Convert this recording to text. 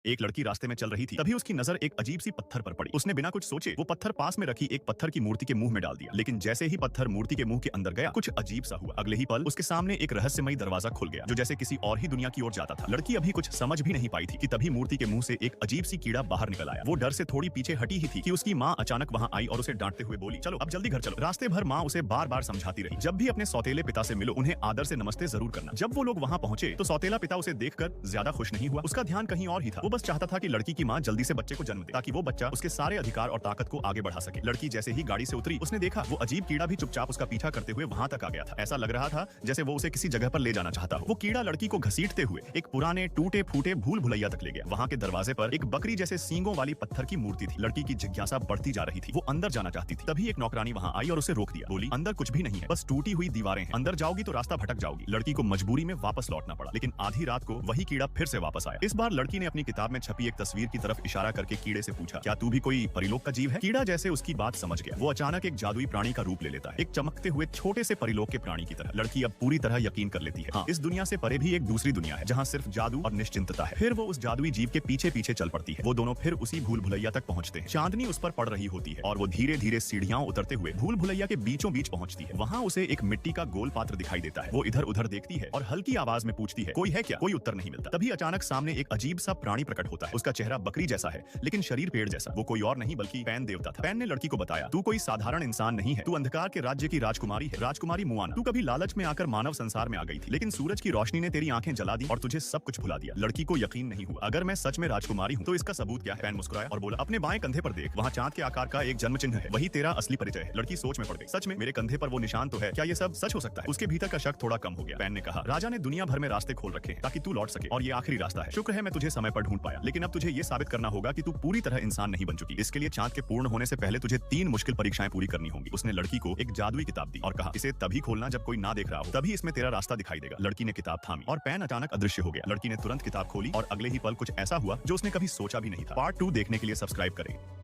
एक लड़की रास्ते में चल रही थी, तभी उसकी नजर एक अजीब सी पत्थर पर पड़ी। उसने बिना कुछ सोचे वो पत्थर पास में रखी एक पत्थर की मूर्ति के मुंह में डाल दिया, लेकिन जैसे ही पत्थर मूर्ति के मुंह के अंदर गया, कुछ अजीब सा हुआ। अगले ही पल उसके सामने एक रहस्यमयी दरवाजा खुल गया, जो जैसे किसी और ही दुनिया की ओर जाता था। लड़की अभी कुछ समझ भी नहीं पाई थी कि तभी मूर्ति के मुंह से एक अजीब सी कीड़ा बाहर निकल आया। वो डर से थोड़ी पीछे हटी ही थी कि उसकी माँ अचानक वहाँ आई और उसे डांटते हुए बोली, चलो अब जल्दी घर चलो। रास्ते भर माँ उसे बार बार समझाती रही, जब भी अपने सौतेले पिता से मिलो उन्हें आदर से नमस्ते जरूर करना। जब वो लोग वहाँ पहुंचे तो सौतेला पिता उसे देखकर ज्यादा खुश नहीं हुआ। उसका ध्यान कहीं और ही था। वो बस चाहता था कि लड़की की माँ जल्दी से बच्चे को जन्म दे, ताकि वो बच्चा उसके सारे अधिकार और ताकत को आगे बढ़ा सके। लड़की जैसे ही गाड़ी से उतरी, उसने देखा वो अजीब कीड़ा भी चुपचाप उसका पीछा करते हुए वहां तक आ गया था। ऐसा लग रहा था जैसे वो उसे किसी जगह पर ले जाना चाहता हो। वो कीड़ा लड़की को घसीटते हुए एक पुराने टूटे फूटे भूल भुलैया तक ले गया। वहां के दरवाजे पर एक बकरी जैसे सींगों वाली पत्थर की मूर्ति थी। लड़की की जिज्ञासा बढ़ती जा रही थी। वो अंदर जाना चाहती थी। तभी एक नौकरानी वहां आई और उसे रोक दिया। बोली, अंदर कुछ भी नहीं है, बस टूटी हुई दीवारें हैं। अंदर जाओगी तो रास्ता भटक जाओगी। लड़की को मजबूरी में वापस लौटना पड़ा, लेकिन आधी रात को वही कीड़ा फिर से वापस आया। इस बार लड़की ने अपनी किताब में छपी एक तस्वीर की तरफ इशारा करके कीड़े से पूछा, क्या तू भी कोई परिलोक का जीव है? कीड़ा जैसे उसकी बात समझ गया। वो अचानक एक जादुई प्राणी का रूप ले लेता है, एक चमकते हुए छोटे से परिलोक के प्राणी की तरह। लड़की अब पूरी तरह यकीन कर लेती है, हाँ, इस दुनिया से परे भी एक दूसरी दुनिया है, जहाँ सिर्फ जादू और निश्चिंतता है। फिर वो उस जादुई जीव के पीछे पीछे चल पड़ती है। वो दोनों फिर उसी भूल भुलैया तक पहुँचते हैं। चांदनी उस पर पड़ रही होती है और वो धीरे धीरे सीढ़ियां उतरते हुए भूल भुलैया के बीचों बीच पहुंचती है। वहाँ उसे एक मिट्टी का गोल पात्र दिखाई देता है। वो इधर उधर देखती है और हल्की आवाज में पूछती है, कोई है क्या? कोई उत्तर नहीं मिलता। तभी अचानक सामने एक अजीब सा प्राणी प्रकट होता है। उसका चेहरा बकरी जैसा है, लेकिन शरीर पेड़ जैसा। वो कोई और नहीं बल्कि पैन देवता था। पैन ने लड़की को बताया, तू कोई साधारण इंसान नहीं है, तू अंधकार के राज्य की राजकुमारी है, राजकुमारी मुआना। तू कभी लालच में आकर मानव संसार में आ गई थी, लेकिन सूरज की रोशनी ने तेरी आंखें जला दी और तुझे सब कुछ भुला दिया। लड़की को यकीन नहीं हुआ। अगर मैं सच में राजकुमारी हूँ तो इसका सबूत क्या है? पैन मुस्कुराया और बोला, अपने बाएं कंधे पर देख, वहाँ चांद के आकार का एक जन्म चिन्ह है, वही तेरा असली परिचय है। लड़की सोच में पड़ गई। सच में मेरे कंधे पर वो निशान तो है, क्या ये सब सच हो सकता है? उसके भीतर का शक थोड़ा कम हो गया। पैन ने कहा, राजा ने दुनिया भर में रास्ते खोल रखे हैं ताकि तू लौट सके, और ये आखिरी रास्ता है। शुक्र है मैं तुझे समय पर ढूंढ पाया, लेकिन अब तुझे ये साबित करना होगा कि तू पूरी तरह इंसान नहीं बन चुकी। इसके लिए चांद के पूर्ण होने से पहले तुझे 3 मुश्किल परीक्षाएं पूरी करनी होंगी। उसने लड़की को एक जादुई किताब दी और कहा, इसे तभी खोलना जब कोई ना देख रहा हो, तभी इसमें तेरा रास्ता दिखाई देगा। लड़की ने किताब थामी और पैन अचानक अदृश्य हो गया। लड़की ने तुरंत किताब खोली और अगले ही पल कुछ ऐसा हुआ जो उसने कभी सोचा भी नहीं था। पार्ट 2 देखने के लिए सब्सक्राइब करें।